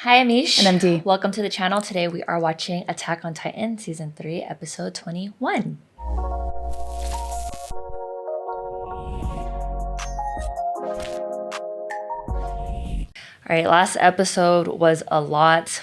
Hi, I'm Mish. And I'm Dee. Welcome to the channel. Today we are watching Attack on Titan Season 3, Episode 21. Alright, last episode was a lot.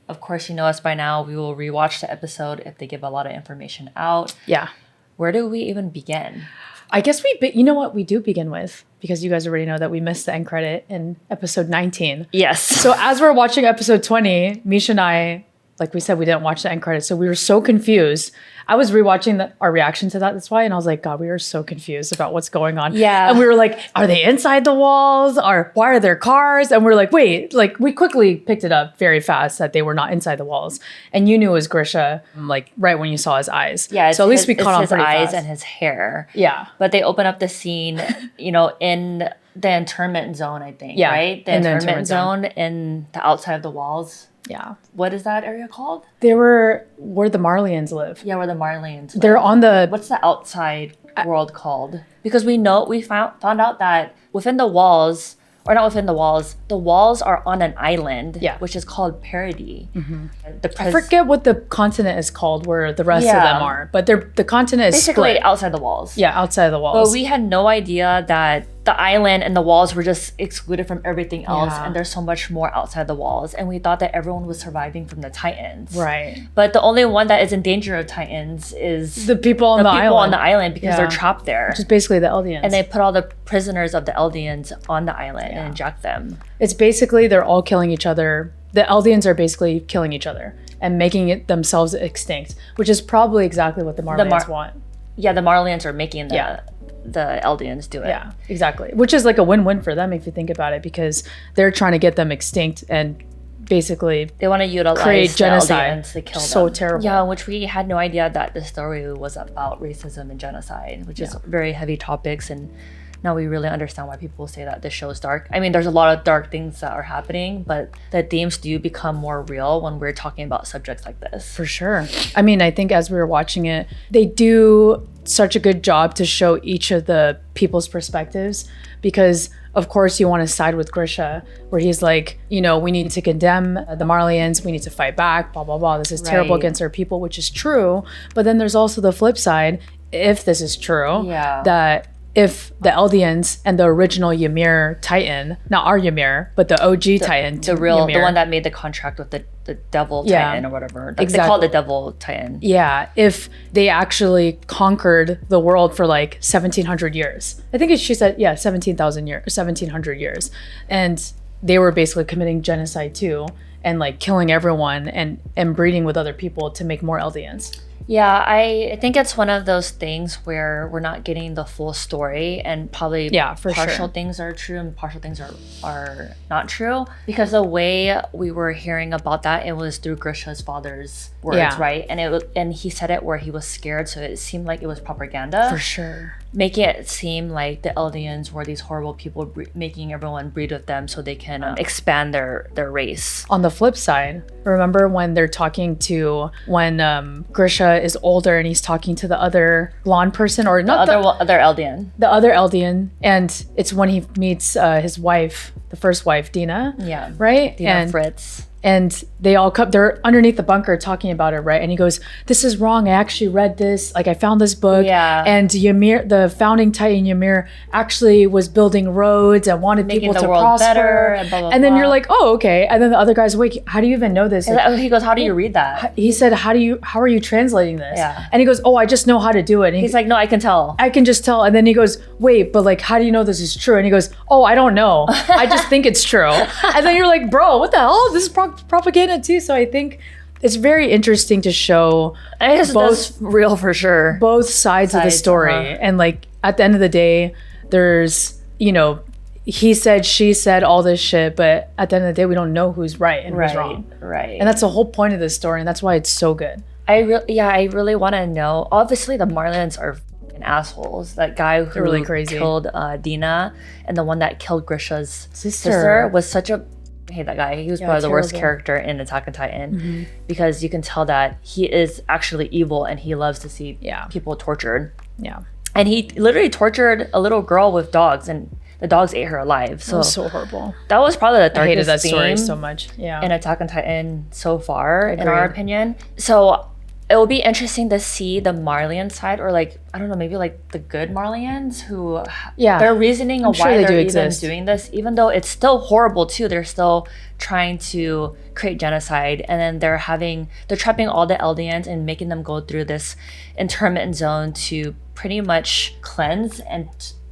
Of course, you know us by now. We will rewatch the episode if they give a lot of information out. Yeah. Where do we even begin? I guess you know what we do begin with, because you guys already know that we missed the end credit in episode 19. Yes. So as we're watching episode 20, Misha and I, like we said, we didn't watch the end credit. So we were so confused. I was rewatching our reaction to that. That's why. And I was like, God, we are so confused about what's going on. Yeah. And we were like, are they inside the walls? Or why are there cars? And we're like, wait, like we quickly picked it up very fast that they were not inside the walls. And you knew it was Grisha, like right when you saw his eyes. Yeah. So at least we caught on pretty fast. His eyes and his hair. Yeah. But they open up the scene, in the internment zone, I think. Yeah, Right? The in the internment internment zone in the outside of the walls. Yeah. What is that area called? They were where the Marlians live. Yeah, where the Marlians live. They're on the... What's the outside world called? Because we found out that within the walls, or not within the walls are on an island, Yeah. which is called Paradis. Mm-hmm. I forget what the continent is called where the rest of them are, but the continent is basically split. outside the walls. Yeah, outside the walls. But we had no idea that the island and the walls were just excluded from everything else, Yeah. and there's so much more outside the walls. And we thought that everyone was surviving from the Titans. Right. But the only one that is in danger of Titans is The people on the island. because Yeah. they're trapped there. Which is basically the Eldians. And they put all the prisoners of the Eldians on the island Yeah. and inject them. It's basically they're all killing each other. The Eldians are basically killing each other and making it themselves extinct, which is probably exactly what the Marlians want. Yeah, the Marlians are making Yeah. the Eldians do it. Yeah, exactly. Which is like a win-win for them if you think about it, because they're trying to get them extinct and basically They want to utilize create the genocide. Eldians to kill So them. terrible. Yeah, which we had no idea that the story was about racism and genocide, which is very heavy topics. And now we really understand why people say that this show is dark. I mean, there's a lot of dark things that are happening, but the themes do become more real when we're talking about subjects like this. For sure. I mean, I think as we were watching it, they do such a good job to show each of the people's perspectives, because of course you want to side with Grisha, where he's like, we need to condemn the Marlians, we need to fight back, blah, blah, blah. This is terrible against our people, which is true. But then there's also the flip side, if this is true, that if the Eldians and the original YMIR Titan, not our YMIR, but the OG Titan, the one that made the contract with the devil Titan or whatever. They call it the devil Titan. Yeah, if they actually conquered the world for like 1,700 years. I think she said, 17,000 years, 1,700 years. And they were basically committing genocide too, and like killing everyone and breeding with other people to make more Eldians. Yeah, I think it's one of those things where we're not getting the full story, and probably partial things are true and partial things are not true, because the way we were hearing about that, it was through Grisha's father's words, right? And he said it where he was scared, so it seemed like it was propaganda. For sure. Making it seem like the Eldians were these horrible people, making everyone breed with them so they can expand their race. On the flip side, remember when they're talking when Grisha is older and he's talking to the other blonde person, or not the other Eldian. The other Eldian, and it's when he meets his wife, the first wife, Dina. Yeah. Right? Dina and Fritz. And they all come, they're underneath the bunker talking about it, right? And he goes, this is wrong. I actually read this. Like, I found this book. Yeah. And YMIR, the founding Titan YMIR, actually was building roads and wanted people to prosper. Better and blah, blah, and then blah. You're like, oh, okay. And then the other guy's, wait, how do you even know this? He goes, how do you read that? He said, how are you translating this? Yeah. And he goes, oh, I just know how to do it. And he's like, no, I can tell. I can just tell. And then he goes, wait, but like, how do you know this is true? And he goes, oh, I don't know. I just think it's true. And then you're like, bro, what the hell? This is propaganda too. So I think it's very interesting to show both real for sure. Both sides of the story. And like at the end of the day, there's, he said, she said, all this shit, but at the end of the day, we don't know who's right and who's wrong. Right. And that's the whole point of this story, and that's why it's so good. I really want to know. Obviously, the Marlians are assholes. That guy who really crazy. Killed Dina, and the one that killed Grisha's sister was such a... I hate that guy. He was probably the worst character in Attack on Titan, because you can tell that he is actually evil and he loves to see people tortured. Yeah. And he literally tortured a little girl with dogs, and the dogs ate her alive. So that was so horrible. That was probably the darkest I hated that story theme so much. Yeah. in Attack on Titan so far, in our opinion. So it will be interesting to see the Marleyan side, or like, I don't know, maybe like the good Marleyans who, their reasoning of why they're even doing this, even though it's still horrible too. They're still trying to create genocide, and then they're trapping all the Eldians and making them go through this internment zone to pretty much cleanse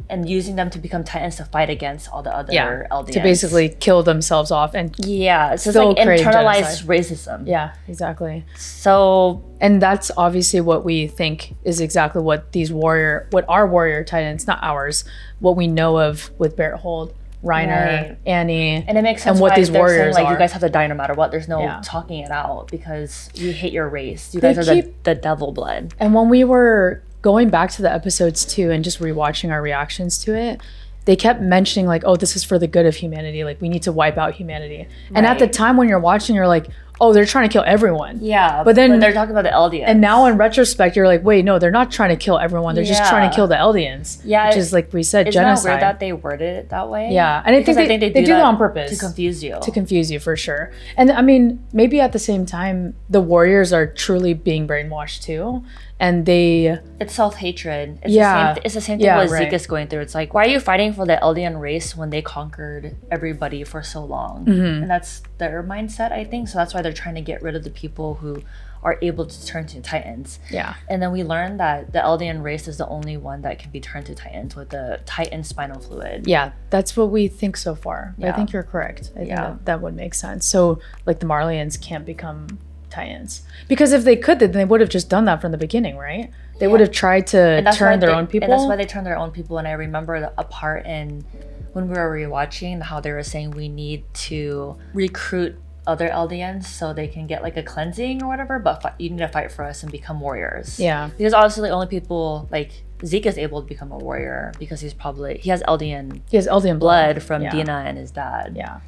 and using them to become Titans to fight against all the other Eldians. To basically kill themselves off and so it's like internalized racism. Yeah, exactly. So, and that's obviously what we think is exactly what our warrior Titans, not ours, what we know of with Berthold, Reiner, Annie, and it makes sense and what these warriors saying, are. You guys have to die no matter what. There's no talking it out because we hate your race. You guys are the devil blood. And when we were going back to the episodes too and just rewatching our reactions to it, they kept mentioning like, oh, this is for the good of humanity. Like, we need to wipe out humanity. And at the time when you're watching, you're like, oh, they're trying to kill everyone. Yeah, but then they're talking about the Eldians. And now in retrospect, you're like, wait, no, they're not trying to kill everyone. They're just trying to kill the Eldians. Yeah. Which is, like we said, genocide. Isn't that weird that they worded it that way? Yeah. And I think they do that on purpose. To confuse you. To confuse you, for sure. And I mean, maybe at the same time, the warriors are truly being brainwashed too. And it's self-hatred. It's the same thing what Zeke is going through. It's like, why are you fighting for the Eldian race when they conquered everybody for so long? And that's their mindset, I think. So that's why they're trying to get rid of the people who are able to turn to Titans. Yeah. And then we learned that the Eldian race is the only one that can be turned to Titans with the Titan spinal fluid. Yeah, that's what we think so far. Yeah. I think you're correct. I think that would make sense. So like the Marleyans can't become Titans, because if they could, then they would have just done that from the beginning, right? They would have tried to turn their own people. And that's why they turned their own people. And I remember a part in when we were rewatching how they were saying we need to recruit other Eldians so they can get like a cleansing or whatever, but you need to fight for us and become warriors. Yeah. Because obviously the only people like Zeke is able to become a warrior because he has Eldian blood from Dina and his dad. Yeah.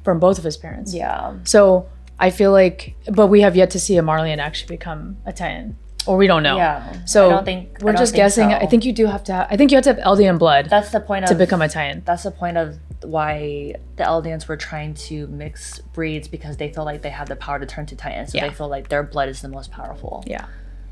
From both of his parents. Yeah. So I feel like, but we have yet to see a Marleyan actually become a Titan, or we don't know. Yeah. So we're just guessing. So. I think you have to have Eldian blood. That's the point to become a Titan. That's the point of why the Eldians were trying to mix breeds, because they feel like they have the power to turn to Titans. So they feel like their blood is the most powerful. Yeah.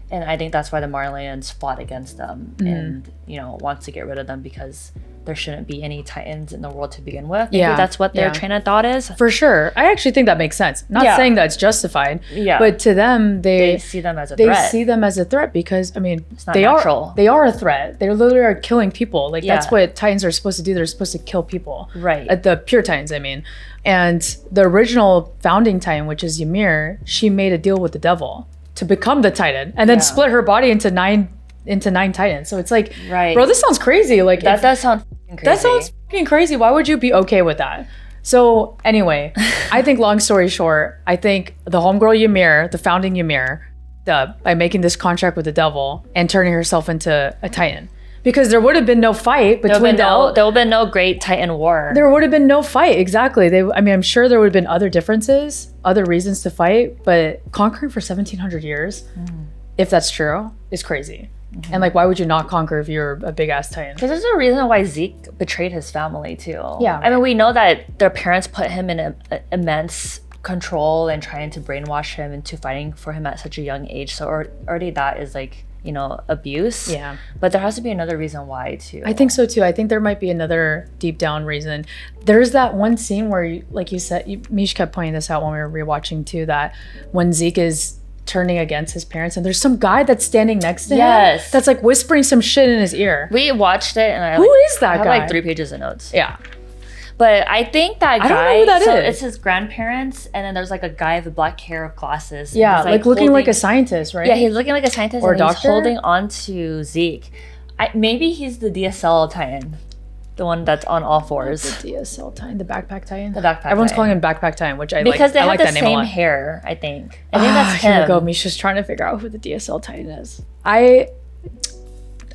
And I think that's why the Marleyans fought against them and, wants to get rid of them, because there shouldn't be any Titans in the world to begin with. Maybe that's what their train of thought is. For sure. I actually think that makes sense. Not saying that's justified. Yeah. But to them, they see them as a threat. They see them as a threat because, I mean, it's not natural. They are a threat. They literally are killing people. Like, that's what Titans are supposed to do. They're supposed to kill people. Right. The pure Titans, I mean. And the original founding Titan, which is Ymir, she made a deal with the devil to become the Titan, and then split her body into nine Titans. So it's like, bro, this sounds crazy. Like, that does sound crazy. That sounds fucking crazy. Why would you be okay with that? So anyway, I think long story short, I think the homegirl Ymir, the founding Ymir, by making this contract with the devil and turning herself into a Titan. Because there would have been no fight between there would have been no great Titan war. There would have been no fight, exactly. I'm sure there would have been other differences, other reasons to fight, but conquering for 1,700 years, if that's true, is crazy. Mm-hmm. And like, why would you not conquer if you're a big ass Titan? Because there's a reason why Zeke betrayed his family too. Yeah. I mean, we know that their parents put him in immense control and trying to brainwash him into fighting for him at such a young age. So already that is like, abuse. Yeah. But there has to be another reason why too. I think so too. I think there might be another deep down reason. There's that one scene where, like you said, Mish kept pointing this out when we were rewatching too, that when Zeke is turning against his parents and there's some guy that's standing next to him that's like whispering some shit in his ear. We watched it and Who is that guy? I have like 3 pages of notes. Yeah. But I think that guy, I don't know who that is. It's his grandparents, and then there's like a guy with black hair, glasses. Yeah, like looking like a scientist, right? Yeah, he's looking like a scientist, or and he's holding on to Zeke. Maybe he's the DSL Titan, the one that's on all fours. The DSL Titan, the backpack Titan. The backpack. Everyone's calling him backpack Titan, which I like. Because they have the same name hair, I think. I think that's him. Here we go. Misha's trying to figure out who the DSL Titan is.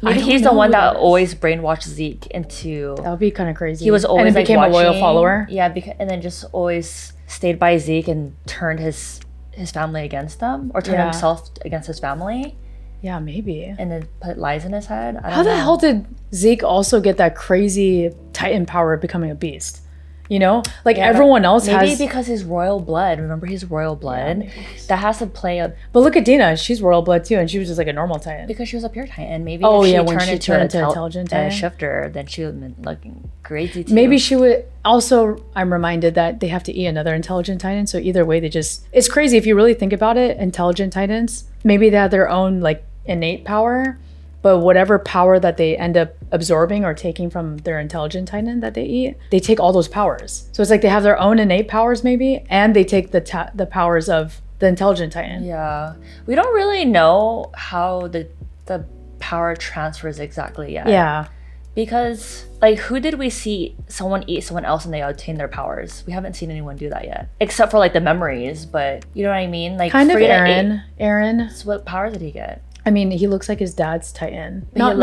Maybe he's the one that always brainwashed Zeke into. That would be kind of crazy. He was always and then became a loyal follower. Yeah, and then just always stayed by Zeke and turned his family against them, or turned himself against his family. Yeah, maybe. And then put lies in his head. How the hell did Zeke also get that crazy Titan power of becoming a beast? You know, like everyone else maybe has. Maybe because he's royal blood. Remember, he's royal blood. Yeah, that has to play a. But look at Dina. She's royal blood too, and she was just like a normal Titan. Because she was a pure Titan. Maybe when she turned into intelligent Titan shifter, then she would have been looking crazy too. Maybe she would. Also, I'm reminded that they have to eat another intelligent Titan. So either way, it's crazy if you really think about it. Intelligent Titans, maybe they have their own like innate power. But whatever power that they end up absorbing or taking from their intelligent Titan that they eat, they take all those powers. So it's like they have their own innate powers maybe, and they take the powers of the intelligent Titan. Yeah. We don't really know how the power transfers exactly yet. Yeah. Because, like, who did we see someone eat someone else and they obtain their powers? We haven't seen anyone do that yet. Except for, like, the memories, but you know what I mean? Like, kind of Aaron. So what power did he get? I mean, he looks like his dad's Titan. Not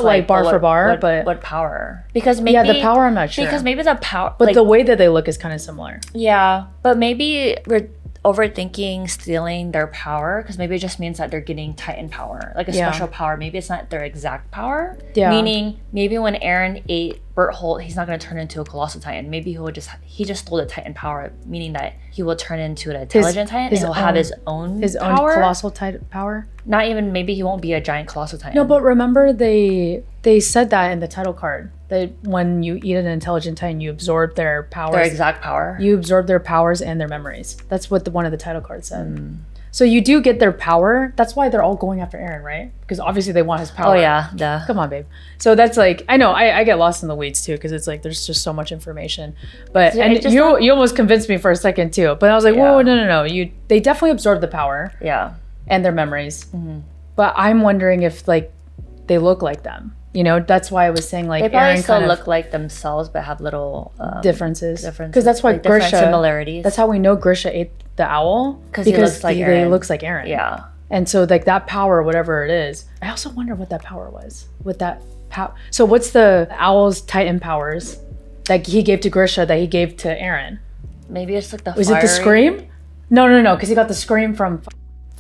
like bar for bar, but what power? Because maybe the power I'm not sure. Because maybe the power, but like, the way that they look is kind of similar. Yeah, but maybe we're overthinking stealing their power because maybe it just means that they're getting Titan power, like a special power. Maybe it's not their exact power. Yeah. Meaning, maybe when Aaron ate Berthold, he's not going to turn into a colossal Titan. Maybe he just stole the Titan power, meaning that he will turn into an intelligent Titan and he'll have his own colossal Titan power. Not even, maybe he won't be a giant colossal Titan. No, but remember they said that in the title card. That when you eat an intelligent Titan, you absorb their powers. Their exact power. You absorb their powers and their memories. That's what one of the title cards said. So you do get their power. That's why they're all going after Aaron, right? Because obviously they want his power. Oh yeah, duh. Come on, babe. So that's like, I know, I get lost in the weeds too, because it's like there's just so much information. But and you almost convinced me for a second too. But I was like, whoa, no. They definitely absorb the power. Yeah. And their memories. Mm-hmm. But I'm wondering if like they look like them. You know, that's why I was saying like they probably Aaron still look like themselves, but have little differences. Because that's why like Grisha similarities. That's how we know Grisha ate the owl because he looks like Aaron. Yeah, and so like that power, whatever it is. I also wonder what that power was. With that power. So what's the owl's Titan powers that he gave to Grisha that he gave to Aaron? Maybe it's like the. Was it the scream? No, because he got the scream from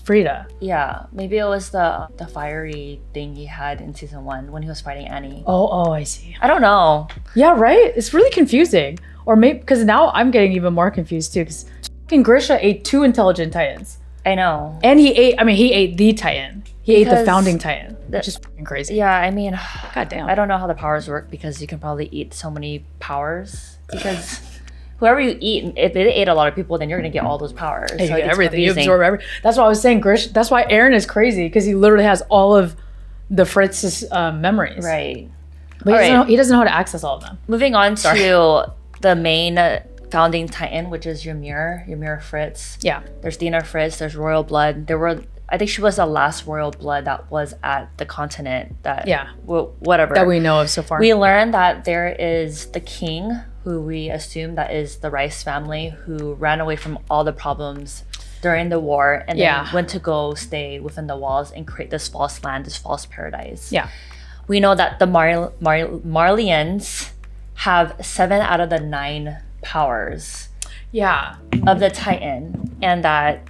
Frida. Yeah, maybe it was the fiery thing he had in season 1 when he was fighting Annie. Oh, I see. I don't know. Yeah, right? It's really confusing. Or maybe, because now I'm getting even more confused too, because fucking Grisha ate 2 intelligent Titans. I know. And he ate the Titan. He ate the founding Titan, which is fucking crazy. Yeah, I mean, goddamn. I don't know how the powers work because you can probably eat so many powers because... Whoever you eat, if it ate a lot of people, then you're gonna get all those powers. So you get everything. You absorb everything. That's why I was saying Grish. That's why Aaron is crazy because he literally has all of the Fritz's memories. Right. But he doesn't know how to access all of them. Moving on to the main founding Titan, which is YMIR Fritz. Yeah. There's Dina Fritz. There's Royal Blood. I think she was the last Royal Blood that was at the continent. Whatever that we know of so far. We learned that there is the king, who we assume that is the Rice family, who ran away from all the problems during the war and then went to go stay within the walls and create this false land, this false paradise. Yeah. We know that the Marlians have 7 out of the 9 powers of the Titan, and that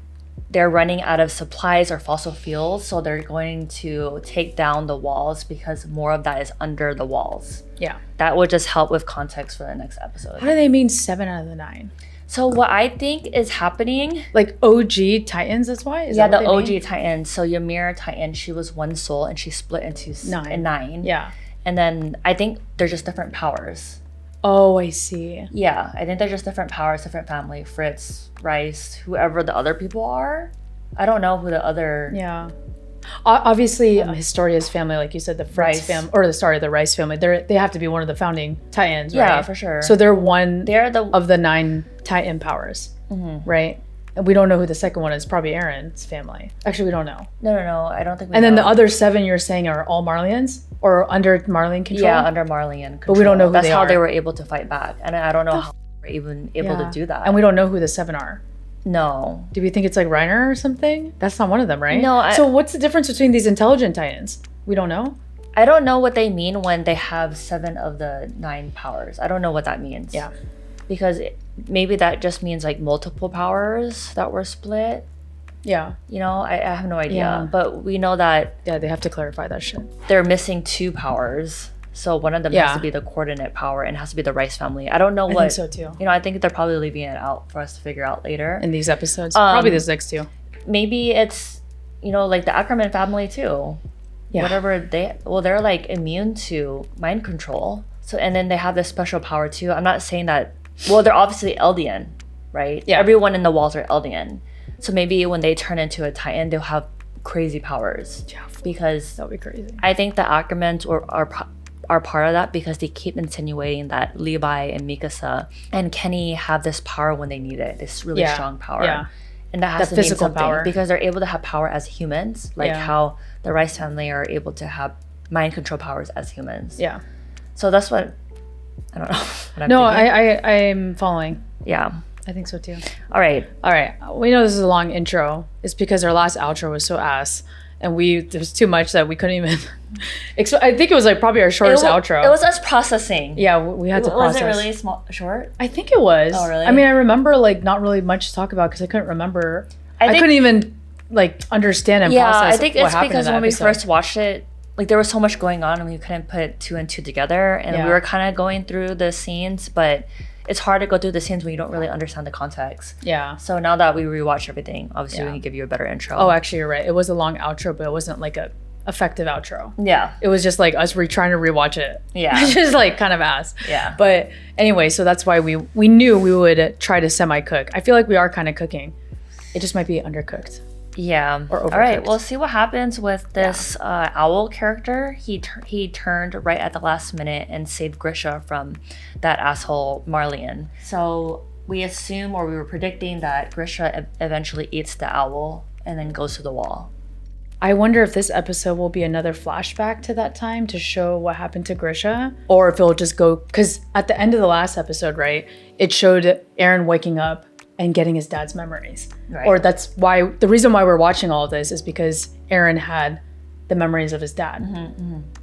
they're running out of supplies or fossil fuels, so they're going to take down the walls because more of that is under the walls. Yeah. That would just help with context for the next episode. What do they mean 7 out of the 9? So what I think is happening... Like OG Titans, that's why? Is that the OG Titans. So YMIR Titan, she was 1 soul and she split into 9. Yeah. And then I think they're just different powers. Oh, I see. Yeah, I think they're just different powers, different family. Fritz, Rice, whoever the other people are. I don't know who the other... Yeah. Obviously, Historia's family, like you said, the Fritz family, or the Rice family, they have to be one of the founding Titans, right? Yeah, for sure. So they're of the 9 Titan powers, right? And we don't know who the second one is. Probably Aaron's family. Actually, we don't know. No. I don't think we know. And then the other 7 you're saying are all Marlians? Or under Marlian control? Yeah, under Marlian control. But we don't know who That's they how are. they were able to fight back. And I don't know how they were even able to do that. And we don't know who the 7 are. No. Do we think it's like Reiner or something? That's not one of them, right? No. So what's the difference between these intelligent Titans? We don't know? I don't know what they mean when they have 7 of the 9 powers. I don't know what that means. Yeah. Because maybe that just means like multiple powers that were split. Yeah. You know, I have no idea. But we know that... Yeah, they have to clarify that shit. They're missing 2 powers. So one of them has to be the coordinate power and has to be the Rice family. I don't know what... I think so too. You know, I think they're probably leaving it out for us to figure out later. In these episodes. Probably this next 2. Maybe it's, you know, like the Ackerman family too. Yeah. Whatever they're like immune to mind control. So, and then they have this special power too. I'm not saying that... Well, they're obviously Eldian, right? Yeah. Everyone in the walls are Eldian. So maybe when they turn into a Titan, they'll have crazy powers. Yeah. Because... That would be crazy. I think the Ackermans are part of that because they keep insinuating that Levi and Mikasa and Kenny have this power when they need it. This really strong power. Yeah. And that has to mean something power. Because they're able to have power as humans, like how the Rice family are able to have mind control powers as humans. Yeah. So that's what... I don't know what I'm following. Yeah. I think so too. All right. We know this is a long intro. It's because our last outro was so ass. And there was too much that we couldn't even... I think it was like probably our shortest outro. It was us processing. Yeah, we had to process. Was it really short? I think it was. Oh, really? I mean, I remember like not really much to talk about because I couldn't remember. I couldn't even like understand and process. Yeah, I think it's because when we first watched it, like there was so much going on and we couldn't put 2 and 2 together. And we were kind of going through the scenes, but it's hard to go through the scenes when you don't really understand the context. Yeah. So now that we rewatched everything, obviously we can give you a better intro. Oh, actually, you're right. It was a long outro, but it wasn't like a effective outro. Yeah. It was just like us trying to rewatch it. Yeah. Just like kind of ass. Yeah. But anyway, so that's why we knew we would try to semi-cook. I feel like we are kind of cooking. It just might be undercooked. Yeah. Or overcooked. All right. We'll see what happens with this Owl character. He turned right at the last minute and saved Grisha from that asshole Marleyan. So we assume, or we were predicting, that Grisha eventually eats the owl and then goes to the wall. I wonder if this episode will be another flashback to that time to show what happened to Grisha, or if it'll just go, because at the end of the last episode, right, it showed Eren waking up and getting his dad's memories. Right. Or that's why, the reason why we're watching all of this is because Eren had the memories of his dad.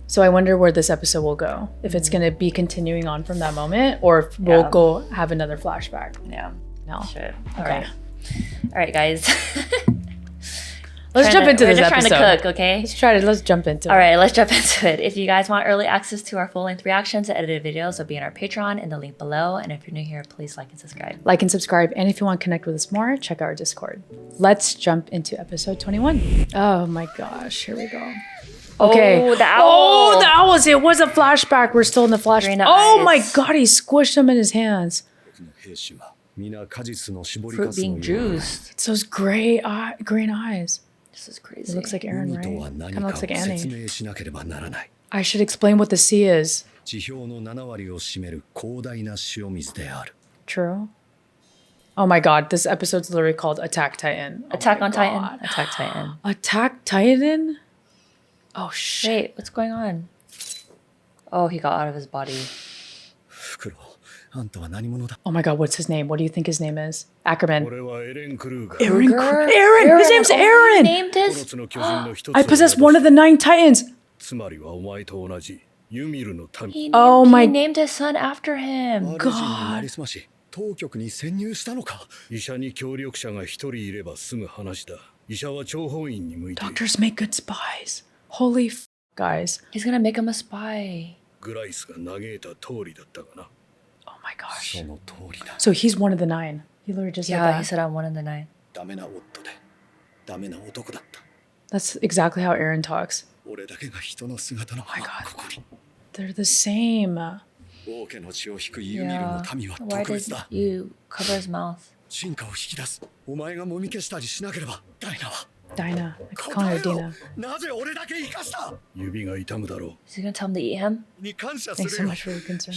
So I wonder where this episode will go. If it's going to be continuing on from that moment, or if we'll go have another flashback. Yeah. No. Should. Okay. All right, guys. Let's jump into this episode. We're just trying to cook, okay? Let's jump into it. All right, let's jump into it. If you guys want early access to our full-length reactions and edited videos, it'll be in our Patreon in the link below. And if you're new here, please like and subscribe. Like and subscribe. And if you want to connect with us more, check out our Discord. Let's jump into episode 21. Oh my gosh, here we go. Okay. Oh, the owl. Oh, the owls. It was a flashback. We're still in the flashback. Oh my god, he squished them in his hands. Fruit being juiced. It's those green eyes. This is crazy. It looks like Eren, right? Kind of looks like Annie. I should explain what the sea is. True. Oh my god, this episode's literally called Attack Titan. Attack on Titan. Attack Titan. Attack Titan? Oh shit. Wait, what's going on? Oh, he got out of his body. Oh my god, what's his name? What do you think his name is? Ackerman. Eren. His name's Eren! He named his... I possess one of the 9 Titans! He named his son after him. God. Doctors make good spies. Holy guys. He's gonna make him a spy. Oh my gosh. So he's one of the 9. He literally just said that. He said I'm one of the 9. That's exactly how Eren talks. Oh my god. They're the same. Yeah. Why did you cover his mouth? Dinah. I keep calling her Dina. Is he gonna tell him to eat him? Thanks so much for your concern.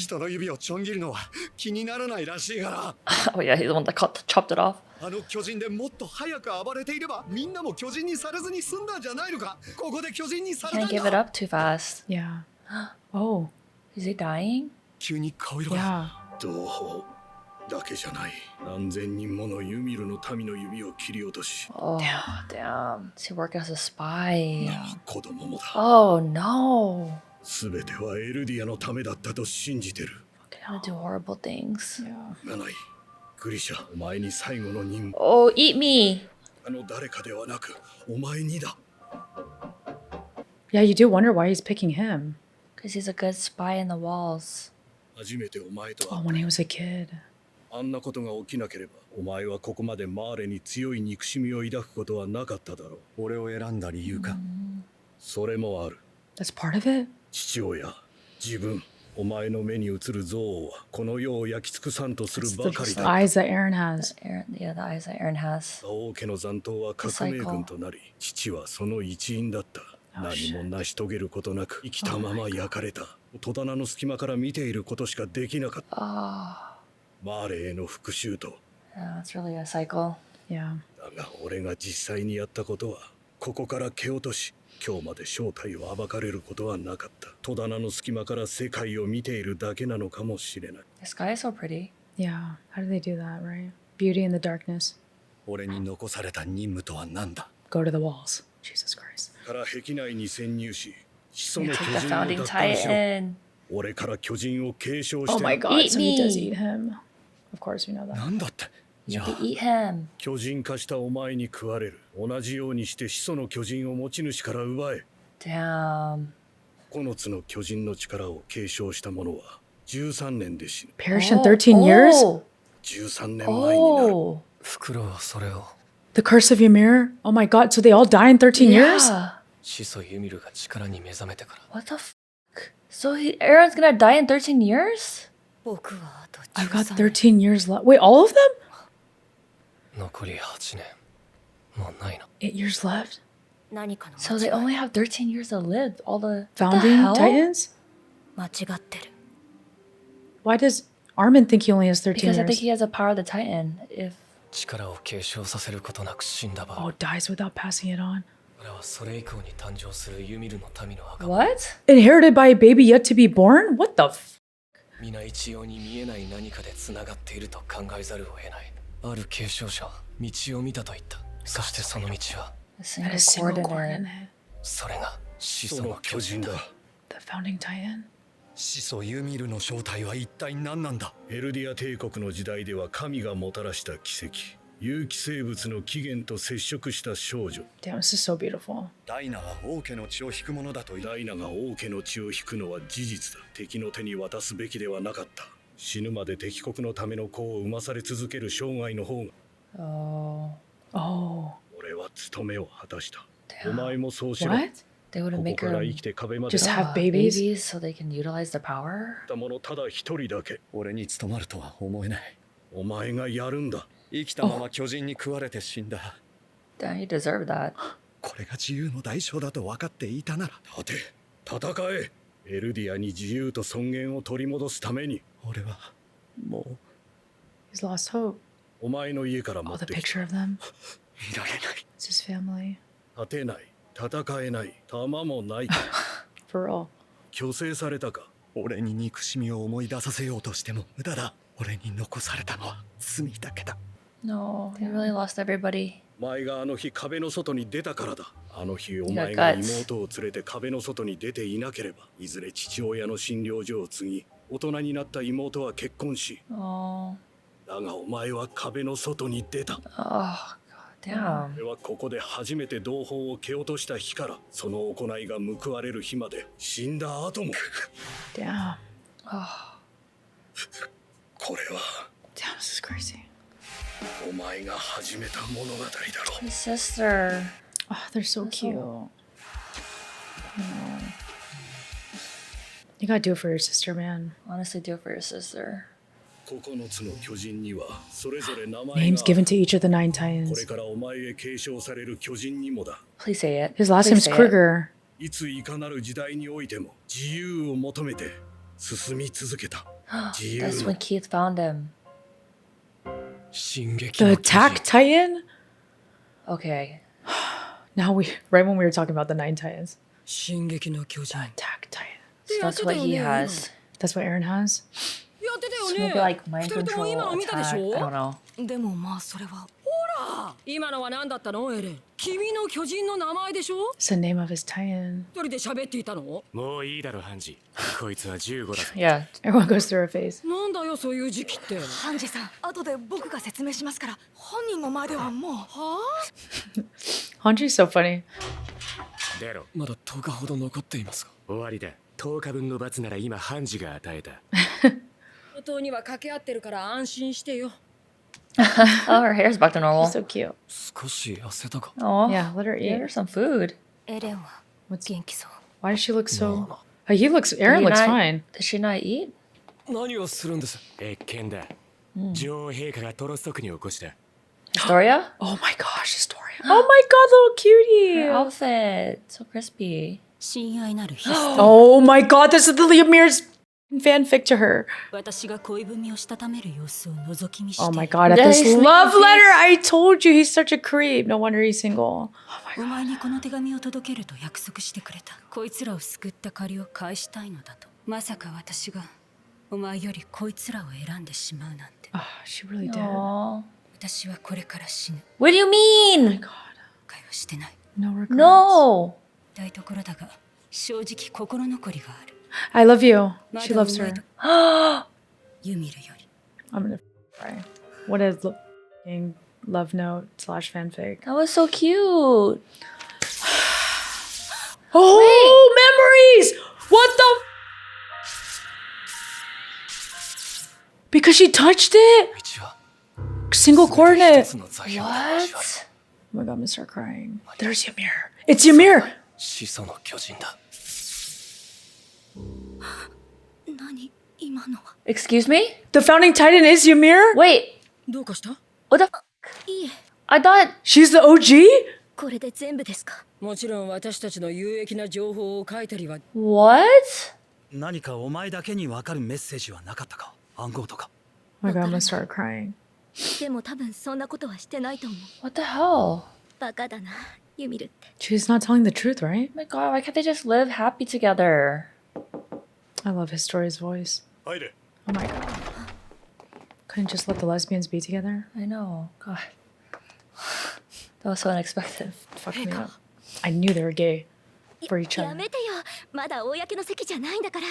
Oh yeah, he's the one that chopped it off. Can't give it up too fast. Yeah. Oh. Is he dying? Yeah. Oh, damn. Does he work as a spy? Oh, no. Fucking gonna do horrible things. Yeah. Oh, eat me. Yeah, you do wonder why he's picking him. Because he's a good spy in the walls. Oh, when he was a kid. あんなことが起きなければ、お前はここまでマーレに強い憎しみを抱くことはなかっただろう。俺を選んだ理由か。それもある。That's part of it? 父親、自分、お前の目に映る憎悪はこの世を焼き尽くさんとするばかりだ。The eyes that Aaron has. Yeah, the eyes that Aaron has. 王家の残党は革命軍となり、父はその一員だった。何も成し遂げることなく生きたまま焼かれた。戸棚の隙間から見ていることしかできなかった。マーレへの復讐と。Yeah, it's really a cycle. Yeah. だが俺が実際にやったことはここから蹴落とし、今日まで正体を暴かれることはなかった。戸棚の隙間から世界を見ているだけなのかもしれない。The sky is so pretty. Yeah. How do they do that, right? Beauty in the darkness. 俺に残された任務とは何だ。 Go to the walls. Jesus Christ. から壁内に潜入し、始祖の巨 The 人を founding 奪還しろ。 titan. 俺から巨人を継承して。 Oh my god, Eat so he does me. eat him. Of course we know that. なんだって。 You have to eat him. 巨人化したお前に食われる。同じようにして始祖の巨人を持ち主から奪え。 Damn. 9つの巨人の力を継承した者は13年で死ぬ。 Perish in 13 years? 13年前になる。 Oh. 袋はそれを。 The curse of YMIR? Oh my god, so they all die in 13 years? Yeah. 始祖ユミルが力に目覚めてから。 What the fuck? So Aaron's gonna die in 13 years? I've got 13 years left. Wait, all of them? 残り8年。もうないな。 8 years left? So they only have 13 years to live. All the Founding hell? Titans? Why does Armin think he only has 13 Because I think years? he has the power of the Titan. If 力を継承させることなく死んだ場合。 Oh, dies without passing it on. 俺はそれ以降に誕生するユミルの民の墓。 what? Inherited by a baby yet to be born? What the f? 皆一様に見えない何かでつながっていると考えざるを得ない。ある継承者は道を見たと言った。そしてその道は A That single is single coordinate. coordinate. それが始祖の巨人だ。 The founding Titan? 始祖ユミルの正体は一体何なんだ。エルディア帝国の時代では神がもたらした奇跡。有機生物の起源と接触した少女。 Damn, this is so beautiful. ダイナは王家の血を引くものだと。ダイナが王家の血を引くのは事実だ。敵の手に渡すべきではなかった。死ぬまで敵国のための子を産まされ続ける生涯の方が。 Oh. 俺は務めを果たした。 Damn. お前もそうしろ。 What? They would こ make こから her 生きて壁まで Just 来 have babies? so they can utilize the power. たものただ一人だけ。俺に務まるとは思えない。お前がやるんだ。生きたまま巨人に食われて死んだ。 Damn, you deserve that. これが自由の代償だと分かっていたなら。立て、戦え。エルディアに自由と尊厳を取り戻すために。俺はもう He's lost hope. お前の家から持 Oh, っ the てきた。 picture of them. いられない。 It's his family. 立てない、戦えない、弾もない。 For real. 虚勢されたか。俺に憎しみを思い出させようとしても無駄だ。俺に残されたのは罪だけだ。 No, he really lost everybody. お前があの日壁の外に出たからだ。あの日お前が妹を連れて壁の外に出ていなければ、いずれ父親の診療所を継ぎ、大人になった妹は結婚し、 Oh, だがお前は壁の外に出た。 oh, God damn. 俺はここで初めて同胞を蹴落とした日から、その行いが報われる日まで、死んだ後も。 Damn. Oh, これは Damn, this is crazy. お前が始めた物語だろう。 his sister. Oh, they're so cute. You gotta do it for your sister, man. Honestly, do it for your sister. 9つの巨人にはそれぞれ名前が Names given to each of the 9 これ Titans. からお前へ継承される巨人にもだ。 Please say it. His last Please name's say it. Kruger. いついかなる時代においても自由を求めて進み続けた。自由 That's when Keith found him. 進撃 The の巨 Attack 人 Titan? Okay. Now right when we were talking about the 9 Titans. 進撃の巨人 Attack Titan. So that's what he has. That's what Aaron has? So maybe like mind control, attack, I don't know. でもまあそれはほ今のは何だったのエレン。君の巨人の名前でしょ。 It's the name of his Titan. 一人で喋っていたの。もういいだろハンジ。こいつは15だぞ。Yeah. Everyone goes through a phase. なんだよそういう時期って。ハンジさん、後で僕が説明しますから、本人の前ではもう。はあ Hanji's so funny. 出ろ。まだ10日ほど残っていますが。終わりだ。10日分の罰なら今ハンジが与えた。本当には掛け合ってるから安心してよ。Oh, her hair's back to normal. So cute. 少し痩せたか。 Oh, Yeah, let her get her eat. some food. エレンは元気そう。 Why does she look so... Oh, he looks... Aaron looks fine. Did she not eat? 何をするんです。謁見だ。女王陛下がトロスト区に起こした。Historia? Oh my gosh, Historia. Oh my god, little cutie. Her outfit. So crispy. 親愛なるヒスト。 Oh my god, this is the YMIR's fanfic to her. 私が恋文をしたためる様子を覗き見して。 Oh my god, at this Nice. love letter, I told you he's such a creep. No wonder he's single. お前にこの手紙を届けると約束してくれた。こいつらを救った借りを返したいのだと。まさか私がお前よりこいつらを選んでしまうなんて。 Oh, she really did. Aww. 私はこれから死ぬ。 What do you mean? 会話してない。 No regrets. No. 大ところだが正直心残りがある。 I love you. ま She だお loves 前 her. とユミルより。 I'm gonna cry. What a love note / fanfic. That was so cute. Oh, memories! What the? Because she touched it? 道は Single coordinate. 一つの座標で交わる。 Oh my god, I'm gonna start crying. There's YMIR. It's YMIR! 始祖の巨人だ。何今のは。 Excuse me? The founding titan is YMIR? Wait. どうかした。 What the? いえ、 I thought. She's the OG? これで全部ですか。もちろん私たちの有益な情報を書いたりは。 What? 何かお前だけに分かるメッセージはなかったか。暗号とか。 Oh my god, I'm gonna start crying. でも多分そんなことはしてないと思う。 What the hell? バカだな、ユミルって。 She's not telling the truth, right? Oh my god, why can't they just live happy together? I love his story's voice. 入れ。 Oh my god. Couldn't just let the lesbians be together? I know. God. That was so unexpected. Fucked me up. I knew they were gay for each や other. めてよ。まだ公の席じゃないんだから。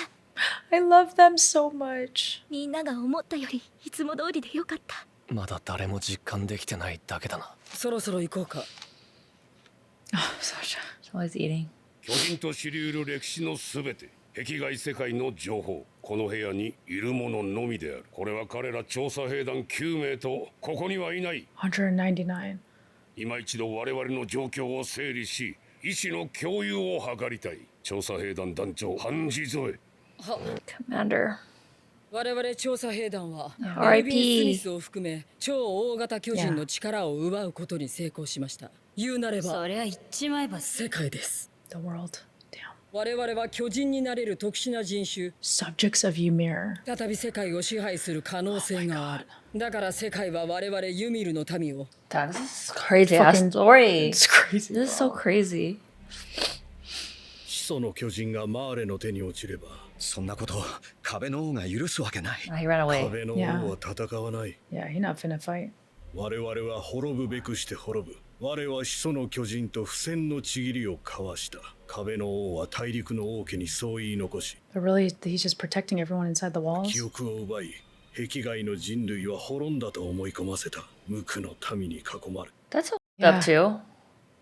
I love them so much. みんなが思ったよりいつも通りでよかった。まだ誰も実感できてないだけだな。そろそろ行こうか。 Oh, Sasha. She's always eating. 巨人と知り得る歴史のすべて、壁外世界の情報、この部屋にいるもののみである。これは彼ら調査兵団9名とここにはいない。 199. 今一度我々の状況を整理し、意思の共有を図りたい。調査兵団団長ハンジゾエ。Commander. 我々調査兵団は R.I.P. エルヴィン・スミスを含め超大型巨人の力を奪うことに成功しました。言うなればそりゃ言っちまえば世界です。 The world. Damn. 我々は巨人になれる特殊な人種、 Subjects of YMIR. 再び世界を支配する可能性がある。だから世界は我々ユミルの民を。 Dad, this is crazy ass Fucking- story. It's crazy. This is so crazy. 始祖の巨人がマーレの手に落ちれば、そんなこと壁の王が許すわけない。 Oh, he ran away. 壁の王は戦わない。 Yeah, he's not finna fight. 我々は滅ぶべくして滅ぶ。我は始祖の巨人と不戦のちぎりを交わした。壁の王は大陸の王家にそう言い残し、 But really, he's just protecting everyone inside the walls? 記憶を奪い、壁外の人類は滅んだと思い込ませた。無垢の民に囲まれ、 That's so Yeah. up too.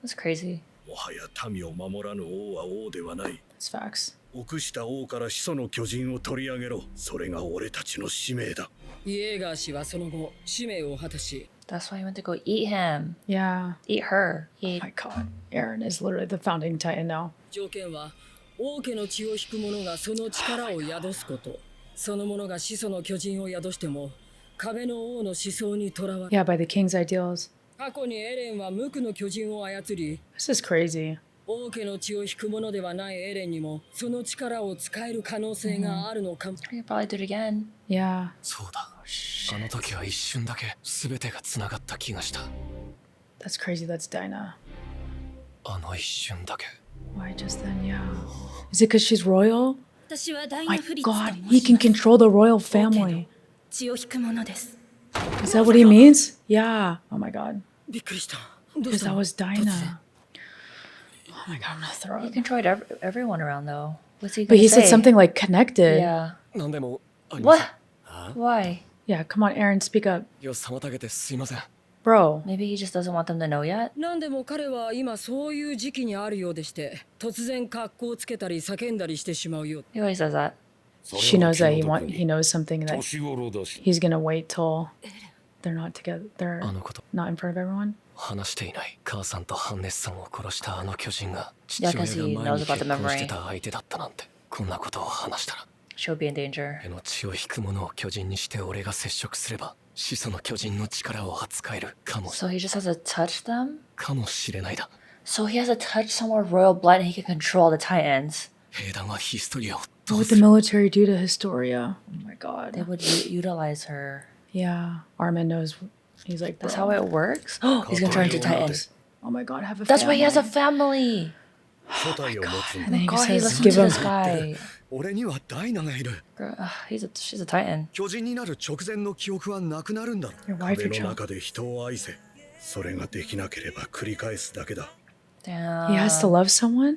That's crazy. もはや民を守らぬ王は王ではない。 It's facts. 臆した王から始祖の巨人を取り上げろ。それが俺たちの使命だ。イエーガー氏はその後使命を果たし、 That's why he went to go eat him. Yeah. Eat her. He Oh my god. Aaron is literally the founding titan now. 条件は王家の血を引く者がその力を宿すこと。その者が始祖の巨人を宿しても壁の王の思想にとらわれ、 Yeah, by the king's ideals. 過去にエレンは無垢の巨人を操り、 This is crazy. 王家の血を引く者ではないエレンにもその力を使える可能性があるのかも。 could probably do it again. Yeah. そうだ。あの時は一瞬だけ全てがつながった気がした。 That's crazy. That's Dinah. あの一瞬だけ。 Why just then? Yeah. Is it because she's royal? 私はダイ My ナフリッツと god, 申 he し can ます。 control the royal family. 血を引くものです。 Is that what he means? Yeah. Oh my god. びっくりした。 Because that was Dinah. Oh my god, I'm gonna throw He up. controlled everyone around though. What's he But gonna he say? said something like connected. Yeah. 何でもありません。 What? Why? Yeah, come on, Aaron, speak up. 気を妨げてすいません。 Bro. Maybe he just doesn't want them to know yet. 何でも彼は今そういう時期にあるようでして、突然格好をつけたり叫んだりしてしまうよ。 He always says that. She knows that he knows something that he's gonna wait till they're not together. They're not in front of everyone. 話していない母さんとハンネスさんを殺したあの巨人が Yeah, 父 because 親 he が前 knows に about 結 the 婚して memory. た相手だったなんてこんなことを話したら She'll be in danger. 俺の血を引く者を巨人にして俺が接触すれば始祖の巨人の力を扱えるかも So he just has to touch them? かもしれないだ So he has to touch someone with royal blood and he can control the Titans. 兵団はヒストリアを What どう would す the る military do to Historia? Oh my god. They would utilize her. Yeah, Armin knows. He's like, That's bro. how it works? He's gonna turn into Titans. Oh my god, have a That's why family. he has a family. 初代を持つん And だ then he God, he listens says, give to him. this guy. 俺にはダイナがいる She's a Titan. 巨人になる直前の記憶はなくなるんだろ Your wife, 壁 your の child. 中で人を愛せそれができなければ繰り返すだけだ Damn. He has to love someone?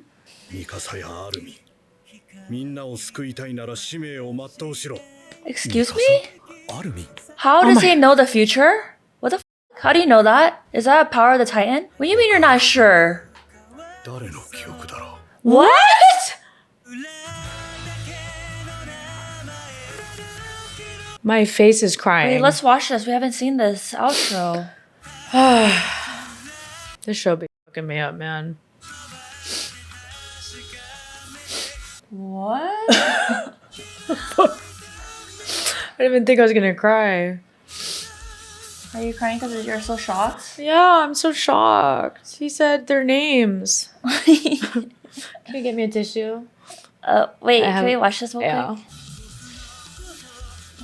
ミカサやアルミンみんなを救いたいなら使命を全うしろ Excuse me? アルミン How does he know the future? What the f? How do you know that? Is that a power of the Titan? What do you mean you're not sure? 誰の記憶だろ What? My face is crying. Wait, let's watch this. We haven't seen this outro. This show be fucking me up, man. What? I didn't even think I was gonna cry. Are you crying because you're so shocked? Yeah, I'm so shocked. He said their names. Can you get me a tissue? Wait, I can have- we watch this real Yeah. quick?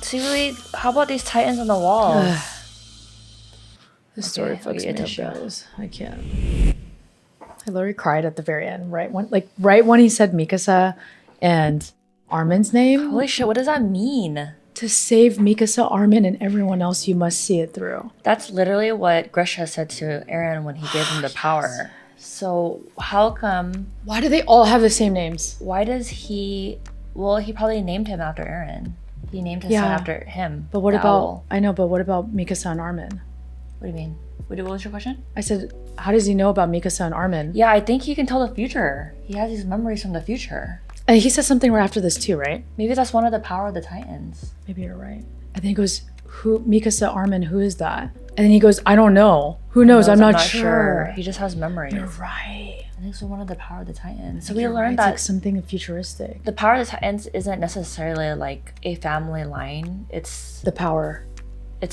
See, how about these Titans on the wall? This story Okay, fucks I'll me get a up, tissue. guys. I can't. I literally cried at the very end, right when he said Mikasa and Armin's name. Holy shit, what does that mean? To save Mikasa, Armin, and everyone else, you must see it through. That's literally what Grisha said to Eren when he gave him the power. So how come? Why do they all have the same names? Why does he? Well, he probably named him after Eren. He named his son Yeah. after him. But what the about? owl. I know, but what about Mikasa and Armin? What do you mean? What was your question? I said, how does he know about Mikasa and Armin? Yeah, I think he can tell the future. He has these memories from the future. And he says something right after this too, right? Maybe that's one of the power of the Titans. Maybe you're right. And then he goes, "Who? Mikasa, Armin? Who is that?" And then he goes, "I don't know. Who knows? I'm not sure." He just has memories. You're right. I think it's one of the power of the Titans. So You're we right. learned It's that like something futuristic. the power of the Titans isn't necessarily like a family line. It's The power.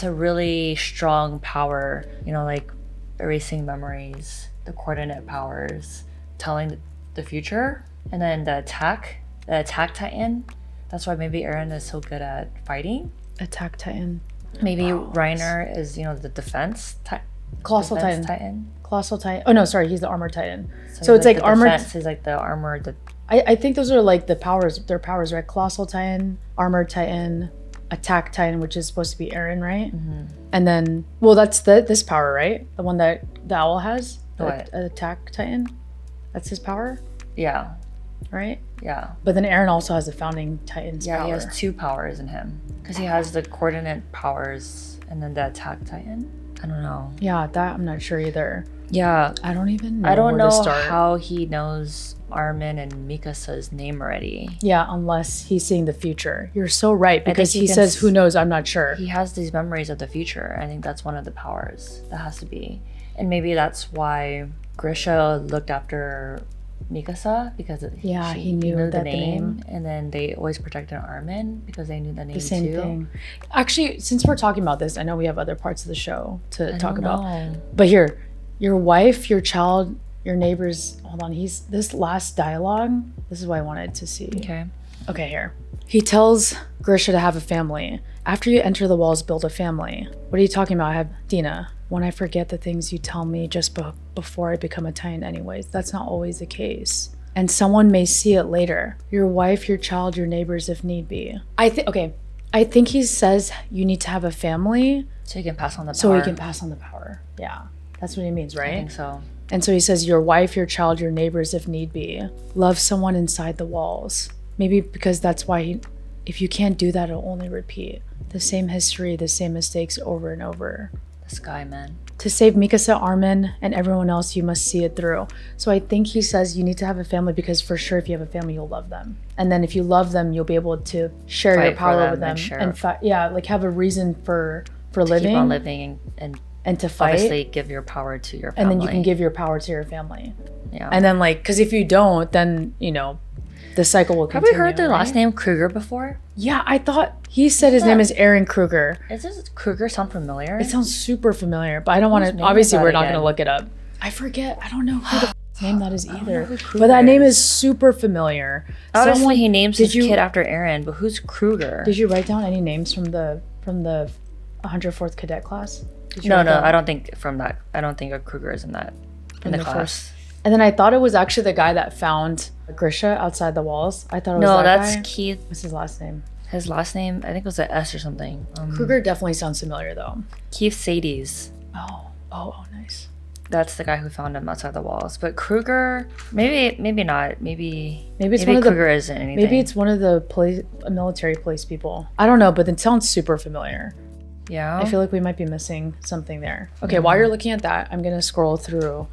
a really strong power, you know, like erasing memories, the coordinate powers, telling the future, and then the attack Titan. That's why maybe Eren is so good at fighting. Attack Titan. Maybe Reiner is, you know, the defense Colossal defense Titan. Colossal Titan. Oh no, sorry, he's the armored Titan. So it's like the armored. defense. He's like the armored. I think those are like the powers. Their powers, right? Colossal Titan, armored Titan, attack Titan, which is supposed to be Eren, right? Mm-hmm. And then, well, that's this power, right? The one that the owl has. What? Attack Titan. That's his power, Yeah, right? yeah. But then Eren also has the founding Titan's Yeah, power. he has two powers in him. Because he has the coordinate powers and then the attack Titan. I don't know. Yeah, that I'm not sure either. Yeah. I don't even know I don't where know to start. how he knows Armin and Mikasa's name already. Yeah, unless he's seeing the future. You're so right, because he he can says, who knows, I'm not sure. He has these memories of the future. I think that's one of the powers. That has to be. And maybe that's why Grisha looked after Mikasa, because He knew the that name. And then they always protected Armin because they knew the name The same too. thing. Actually, since we're talking about this, I know we have other parts of the show to I talk don't about. know. But here, your wife, your child, your neighbors. Hold on, this last dialogue. This is what I wanted to see. Okay. Okay, here. He tells Grisha to have a family. After you enter the walls, build a family. What are you talking about? I have Dina. When I forget the things you tell me just before I become a Titan anyways. That's not always the case. And someone may see it later. Your wife, your child, your neighbors if need be. I think he says you need to have a family So you can pass on the power. so he can pass on the power. Yeah. That's what he means, right? I think so. And so he says, your wife, your child, your neighbors, if need be. Love someone inside the walls. Maybe because that's why if you can't do that, it'll only repeat. The same history, the same mistakes over and over. This guy, man. To save Mikasa, Armin, and everyone else, you must see it through. So I think he says you need to have a family because for sure if you have a family, you'll love them. And then if you love them, you'll be able to share your power with them. And like have a reason for living. Keep on living and to fight. Obviously give your power to your family. And then you can give your power to your family. Yeah. And then like, because if you don't, then, you know, the cycle will continue. Have we heard the last name Kruger before? Yeah, I thought he said his name is Aaron Kruger. Is this Kruger sound familiar? It sounds super familiar, but I don't want to. Obviously, we're not going to look it up. I forget. I don't know who the name that is either. But that name is super familiar. Obviously, he names his kid after Aaron, but who's Kruger? Did you write down any names from the 104th Cadet class? No, I don't think from that. I don't think a Kruger is in the class. And then I thought it was actually the guy that found Grisha outside the walls. I thought it was that guy. No, that's Keith. What's his last name? His last name, I think it was an S or something. Kruger definitely sounds familiar though. Keith Sadie's. Oh, nice. That's the guy who found him outside the walls. But Kruger, maybe not. Maybe Kruger isn't anything. Maybe it's one of the military police people. I don't know, but it sounds super familiar. Yeah. I feel like we might be missing something there. Okay, while you're looking at that, I'm gonna scroll through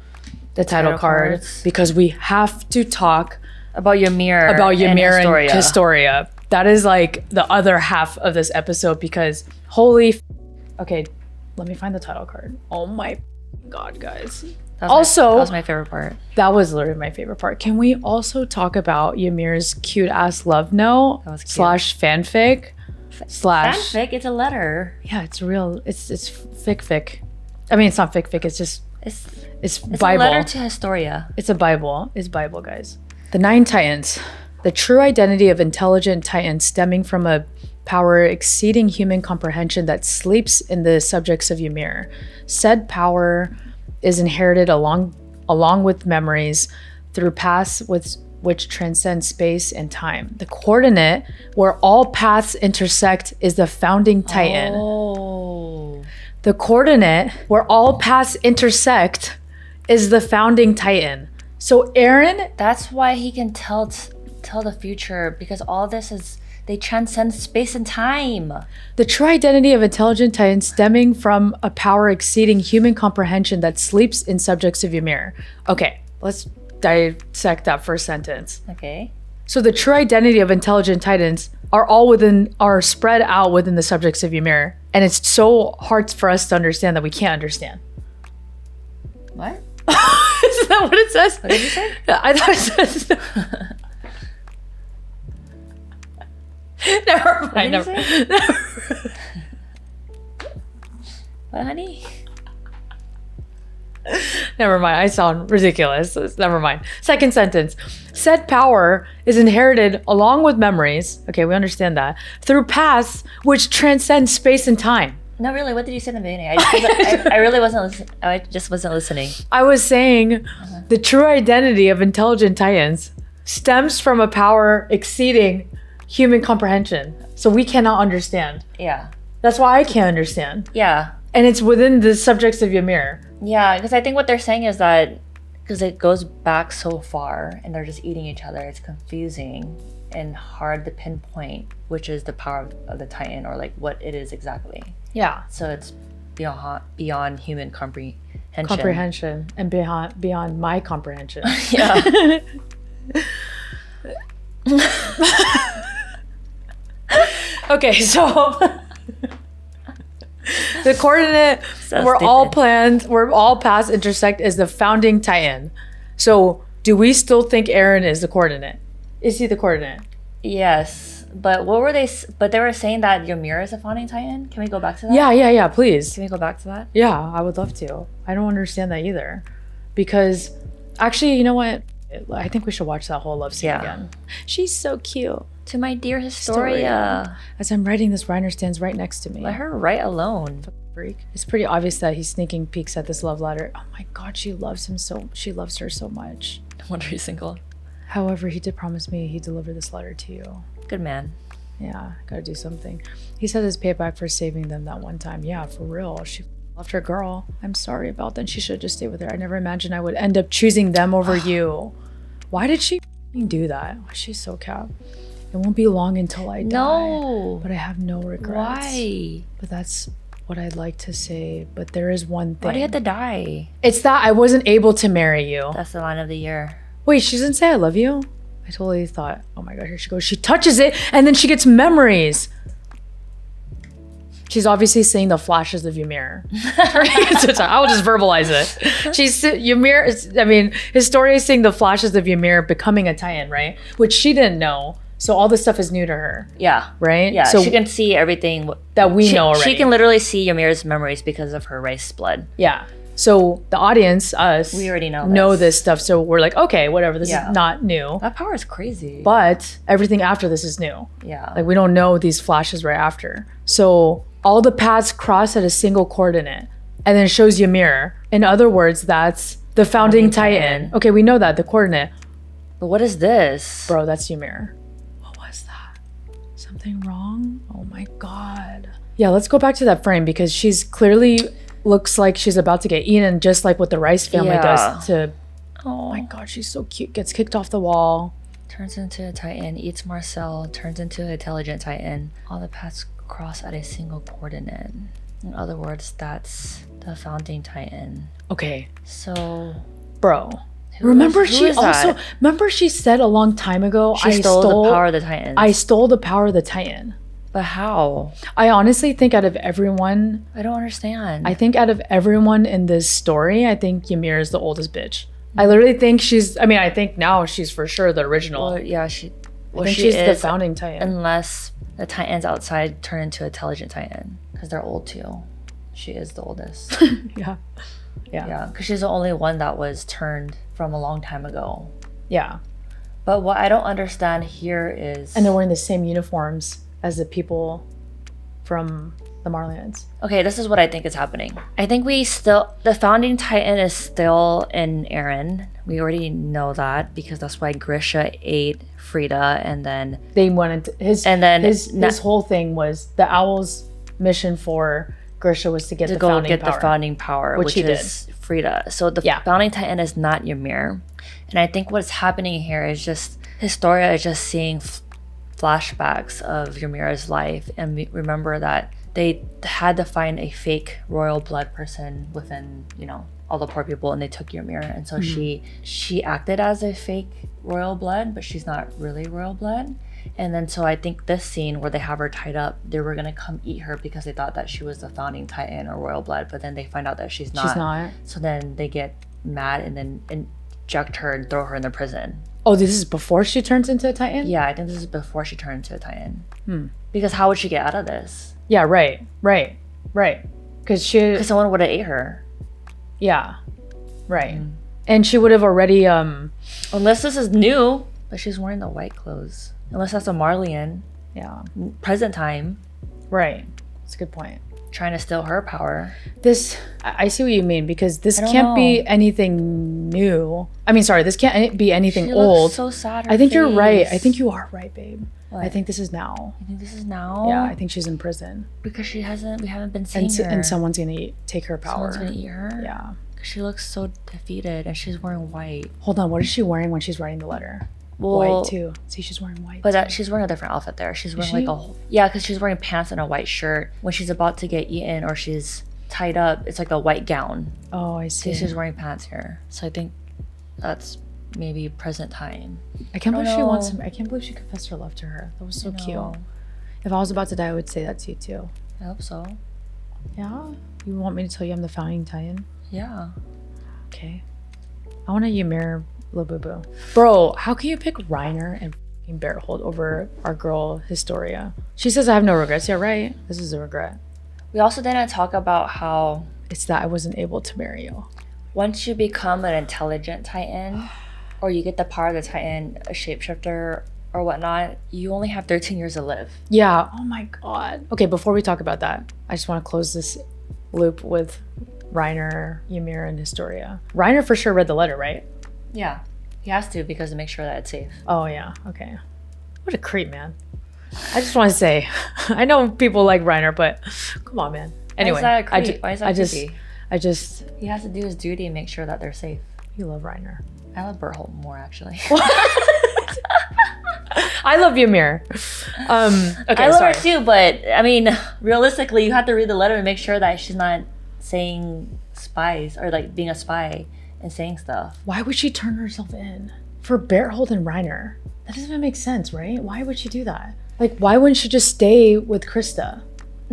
the title card because we have to talk about YMIR and Historia. That is like the other half of this episode because okay, let me find the title card. Oh my god, guys. That was my favorite part. That was literally my favorite part. Can we also talk about YMIR's cute ass love note / fanfic fanfic? It's a letter. Yeah, it's real. It's fic. I mean, it's not fic. It's just it's Bible. A letter to Historia. It's a Bible. It's Bible, guys. The 9 Titans. The true identity of intelligent Titans stemming from a power exceeding human comprehension that sleeps in the subjects of YMIR. Said power is inherited along with memories through paths which transcend space and time. The coordinate where all paths intersect is the founding Titan. Oh. The coordinate where all paths intersect is the founding Titan. So Eren, that's why he can tell the future, because all this they transcend space and time. The true identity of intelligent Titans stemming from a power exceeding human comprehension that sleeps in subjects of YMIR. Okay, let's dissect that first sentence. Okay. So the true identity of intelligent Titans are spread out within the subjects of YMIR, and it's so hard for us to understand that we can't understand. What? Is that what it says? What did you say? I thought it says. Never mind. What, honey? Never mind. I sound ridiculous. Never mind. Second sentence. Said power is inherited along with memories. Okay, we understand that. Through paths which transcend space and time. No, really. What did you say in the beginning? I really wasn't listening. I just wasn't listening. I was saying the true identity of intelligent Titans stems from a power exceeding human comprehension. So we cannot understand. Yeah. That's why I can't understand. Yeah. And it's within the subjects of YMIR. Yeah, because I think what they're saying is that because it goes back so far and they're just eating each other, it's confusing and hard to pinpoint which is the power of the Titan or like what it is exactly. Yeah. So it's beyond human comprehension. Comprehension and beyond my comprehension. Yeah. Okay, so the coordinate where all paths intersect is the founding Titan. So do we still think Eren is the coordinate? Is he the coordinate? Yes. But they were saying that YMIR is a founding Titan? Can we go back to that? Yeah, please. Can we go back to that? Yeah, I would love to. I don't understand that either. Because actually, you know what? I think we should watch that whole love scene again. She's so cute. To my dear Historia. As I'm writing this, Reiner stands right next to me. Let her write alone. Freak. It's pretty obvious that he's sneaking peeks at this love letter. Oh my god, she loves her so much. No wonder he's single. However, he did promise me he'd deliver this letter to you. Good man. Yeah, gotta do something. He said his payback for saving them that one time. Yeah, for real. She Left her girl. I'm sorry about that. She should just stay with her. I never imagined I would end up choosing them over you. Why did she do that? Why is she so cap? It won't be long until I die. No. But I have no regrets. Why? But that's what I'd like to say. But there is one thing. Why do you have to die? It's that I wasn't able to marry you. That's the line of the year. Wait, she doesn't say I love you? I totally thought, oh my god, here she goes. She touches it and then she gets memories. She's obviously seeing the flashes of YMIR. I will just verbalize it. YMIR, I mean, Historia is seeing the flashes of YMIR becoming a Titan, right? Which she didn't know. So all this stuff is new to her. Yeah. Right? Yeah, so she can see everything that we know already. She can literally see YMIR's memories because of her rice blood. Yeah. So the audience, us, we already know this stuff. So we're like, okay, whatever. This is not new. That power is crazy. But everything after this is new. Yeah. Like we don't know these flashes right after. So all the paths cross at a single coordinate and then it shows YMIR. In other words, that's the founding Titan. Okay, we know that, the coordinate. But what is this? Bro, that's YMIR. What was that? Something wrong? Oh my god. Yeah, let's go back to that frame because she's clearly looks like she's about to get eaten just like what the Rice family does to... Oh my god, she's so cute. Gets kicked off the wall. Turns into a Titan, eats Marcel, turns into an intelligent Titan. All the paths cross at a single coordinate. In other words, that's the founding Titan. Okay. So... Bro. Remember she said a long time ago, I stole the power of the Titans. I stole the power of the Titan. But how? I honestly think out of everyone... I don't understand. I think out of everyone in this story, I think YMIR is the oldest bitch. I literally think she's... I mean, I think now she's for sure the original. Well, yeah, I think she's the founding Titan. Unless the Titans outside turn into intelligent Titan. Because they're old too. She is the oldest. Yeah. Yeah, because she's the only one that was turned from a long time ago. Yeah. But what I don't understand here is... And they're wearing the same uniforms as the people from the Marleyans. Okay, this is what I think is happening. I think the founding Titan is still in Eren. We already know that because that's why Grisha ate Frida and then... They went into his whole thing was the Owl's mission for Grisha was to get the founding power, which is Frida. So the founding Titan is not Ymir. And I think what's happening here is just Historia is just seeing flashbacks of Ymir's life, and remember that they had to find a fake royal blood person within, all the poor people, and they took Ymir, and so she acted as a fake royal blood, but she's not really royal blood. And then so I think this scene where they have her tied up, they were gonna come eat her because they thought that she was the founding Titan or royal blood, but then they find out that she's not. So then they get mad and then inject her and throw her in the prison. Oh, this is before she turns into a Titan? Yeah, I think this is before she turned into a Titan. Because how would she get out of this? Yeah, right. Because someone would have ate her. Yeah, right. And she would have already... Unless this is new, but she's wearing the white clothes. Unless that's a Marleyan. Yeah. Present time. Right. That's a good point. Trying to steal her power. I see what you mean, because this can't be anything new. I mean, sorry, this can't be anything old. Looks so sad. I think you're right. I think you are right, babe. What? I think this is now. You think this is now? Yeah, I think she's in prison. Because we haven't been seeing her. And someone's gonna take her power. Someone's gonna eat her? Yeah. Because she looks so defeated and she's wearing white. Hold on, what is she wearing when she's writing the letter? White too. See, she's wearing white. But she's wearing a different outfit there. She's wearing because she's wearing pants and a white shirt. When she's about to get eaten or she's tied up, it's like a white gown. Oh, I see. She's wearing pants here. So I think that's maybe present time. I can't believe she wants him. I can't believe she confessed her love to her. That was so cute. If I was about to die, I would say that to you too. I hope so. Yeah? You want me to tell you I'm the founding Titan? Yeah. Okay. I want a Ymir Labubu. Bro, how can you pick Reiner and Berthold over our girl Historia? She says I have no regrets. Yeah, right. This is a regret. We also didn't talk about how it's that I wasn't able to marry you. Once you become an intelligent Titan, or you get the power of the Titan, a shapeshifter or whatnot, you only have 13 years to live. Yeah. Oh my god. Okay, before we talk about that, I just want to close this loop with Reiner, Ymir, and Historia. Reiner for sure read the letter, right? Yeah, he has to because to make sure that it's safe. Oh yeah, okay. What a creep, man. I just want to say, I know people like Reiner, but come on, man. Anyway, Why is that creepy? I just He has to do his duty and make sure that they're safe. you love Reiner. I love Berthold more actually. I love YMIR. Okay, I love sorry. her too, but I mean, realistically, you have to read the letter and make sure that she's not saying spies or like being a spy and saying stuff. Why would she turn herself in for Berthold and Reiner? That doesn't even make sense, right? Why would she do that? Like, why wouldn't she just stay with Krista?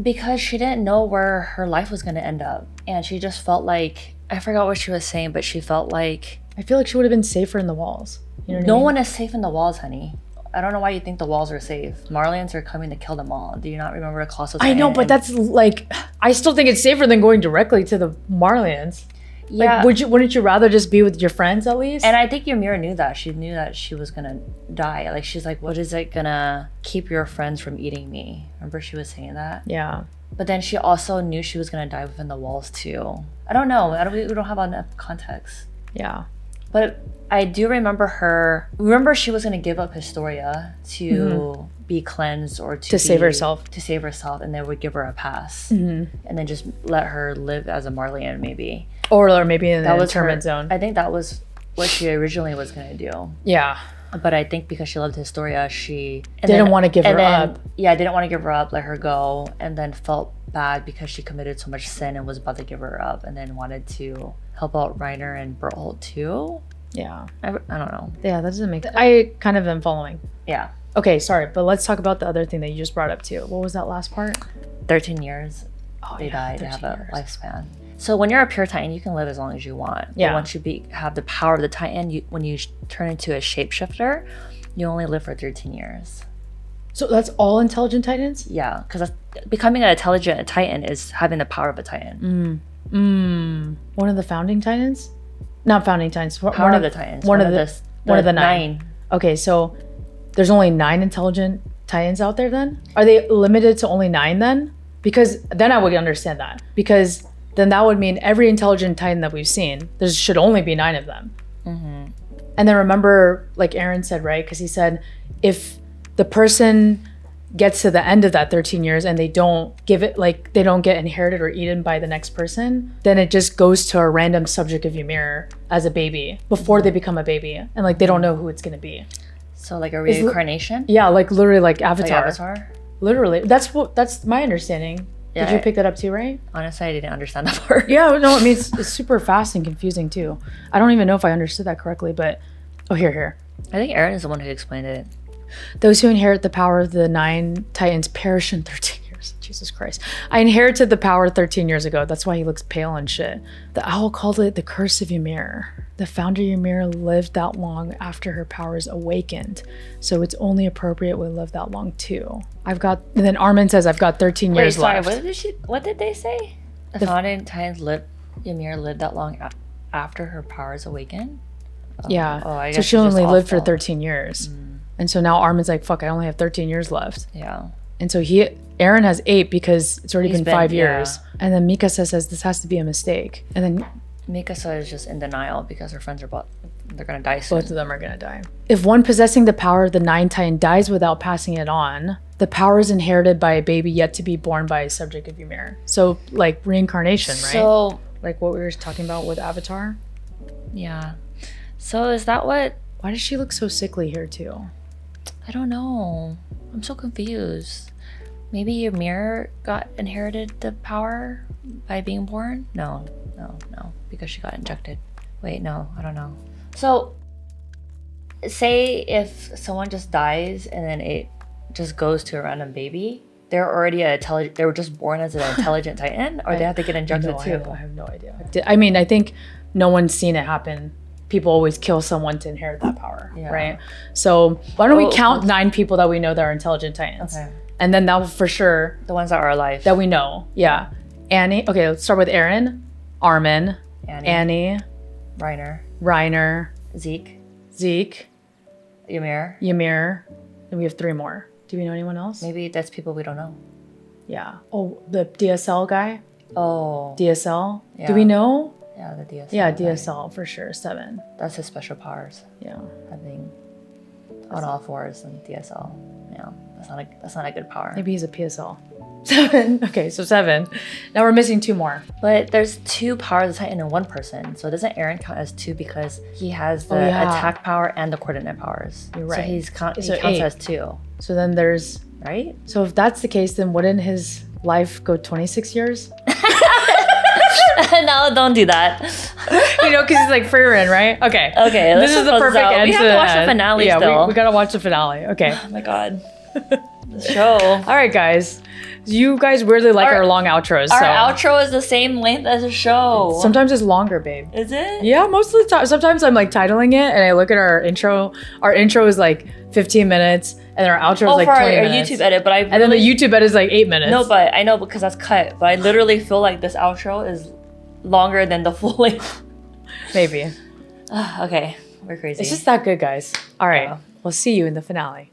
Because she didn't know where her life was going to end up. And she just felt like, I forgot what she was saying, but she felt like... I feel like she would have been safer in the walls. You know what I No mean? one is safe in the walls, honey. I don't know why you think the walls are safe. Marlians are coming to kill them all. Do you not remember Colossus? I know, but that's like... I still think it's safer than going directly to the Marlians. Yeah. Like, wouldn't you rather just be with your friends at least? And I think YMIR knew that. She knew that she was gonna die. Like, she's like, what is it gonna keep your friends from eating me? Remember she was saying that? Yeah. But then she also knew she was gonna die within the walls too. I don't know. We don't have enough context. Yeah. But I do remember her. Remember she was gonna give up Historia to be cleansed or to save herself. To save herself, and they would give her a pass, and then just let her live as a Marlian, maybe. Or maybe in the was internment zone. I think that was what she originally was gonna do. Yeah. But I think because she loved Historia, she didn't want to give her up. Yeah, didn't want to give her up, let her go, and then felt bad because she committed so much sin and was about to give her up, and then wanted to help out Reiner and Berthold too. Yeah. I don't know. Yeah, that doesn't make sense. I kind of am following. Yeah. Okay, sorry, but let's talk about the other thing that you just brought up too. What was that last part? 13 years. They die. They have a lifespan. So when you're a pure Titan, you can live as long as you want. Yeah. But once you have the power of the Titan, when you turn into a shapeshifter, you only live for 13 years. So that's all intelligent Titans? Yeah, because becoming an intelligent Titan is having the power of a Titan. One of the founding Titans? Not founding Titans. Power of the Titans. One of the nine. Okay, so there's only 9 intelligent Titans out there then? Are they limited to only 9 then? Because then I would understand that. Because then that would mean every intelligent Titan that we've seen, there should only be 9 of them. And then remember, like Aaron said, right? Because he said if the person gets to the end of that 13 years and they don't give it, like they don't get inherited or eaten by the next person, then it just goes to a random subject of YMIR as a baby before they become a baby. And like they don't know who it's going to be. So like a reincarnation? Yeah, like literally like Avatar. Like Avatar? Literally. That's my understanding. Yeah, did you pick that up too, right? Honestly, I didn't understand that part. Yeah, no, I mean, it's super fast and confusing too. I don't even know if I understood that correctly, but... Oh, here. I think Aaron is the one who explained it. Those who inherit the power of the 9 Titans perish in 13 years. Jesus Christ. I inherited the power 13 years ago. That's why he looks pale and shit. The owl called it the curse of YMIR. The founder YMIR lived that long after her powers awakened. So it's only appropriate we live that long too. And then Armin says, I've got 13 years left. What did they say? The founding Titans YMIR lived that long after her powers awakened? Yeah. I guess so she only lived for 13 years. And so now Armin's like, fuck, I only have 13 years left. Yeah. And so Aaron has 8 because it's already been 5 years. Yeah. And then Mikasa says this has to be a mistake. And then Mikasa is just in denial because her friends they're gonna die soon. Both of them are gonna die. If one possessing the power of the 9 Titan dies without passing it on, the power is inherited by a baby yet to be born by a subject of YMIR. So like reincarnation, right? So like what we were talking about with Avatar? Yeah. So is that what... Why does she look so sickly here too? I don't know. I'm so confused. Maybe YMIR got inherited the power by being born? No. Because she got injected. Wait, no, I don't know. So, say if someone just dies and then it just goes to a random baby, they're already they were just born as an intelligent Titan, or they have to get injected too? I have no idea. I mean, I think no one's seen it happen. People always kill someone to inherit that power, right? So why don't we count 9 people that we know that are intelligent Titans? Okay. And then that will for sure... The ones that are alive. That we know, yeah. Annie, okay, let's start with Aaron, Armin, Annie, Reiner, Zeke, YMIR, and we have 3 more. Do we know anyone else? Maybe that's people we don't know. Yeah. Oh, the DSL guy? Oh. DSL? Yeah. Do we know? Yeah, the DSL. Yeah, DSL guy. For sure. 7. That's his special powers. Yeah. Having on all 4s and DSL. Yeah. That's not a good power. Maybe he's a PSL. 7. Okay, so 7. Now we're missing 2 more. But there's 2 powers of the Titan in one person. So doesn't Eren count as 2 because he has the attack power and the coordinate powers? You're right. So he counts 8. as 2. So then there's... Right? So if that's the case, then wouldn't his life go 26 years? No, don't do that. You know, because he's like Frieren, right? Okay. Okay, this is the perfect end. We have to watch the finale still. We gotta watch the finale. Okay. Oh my god. The show. All right, guys. You guys really like our long outros. Our outro is the same length as the show. Sometimes it's longer, babe. Is it? Yeah, most of the time. Sometimes I'm like titling it and I look at our intro. Our intro is like 15 minutes and our outro is like 20 minutes. Our YouTube edit, but and then the YouTube edit is like 8 minutes. No, but I know because that's cut. But I literally feel like this outro is longer than the full length. Maybe. Okay, we're crazy. It's just that good, guys. All right. Yeah. We'll see you in the finale.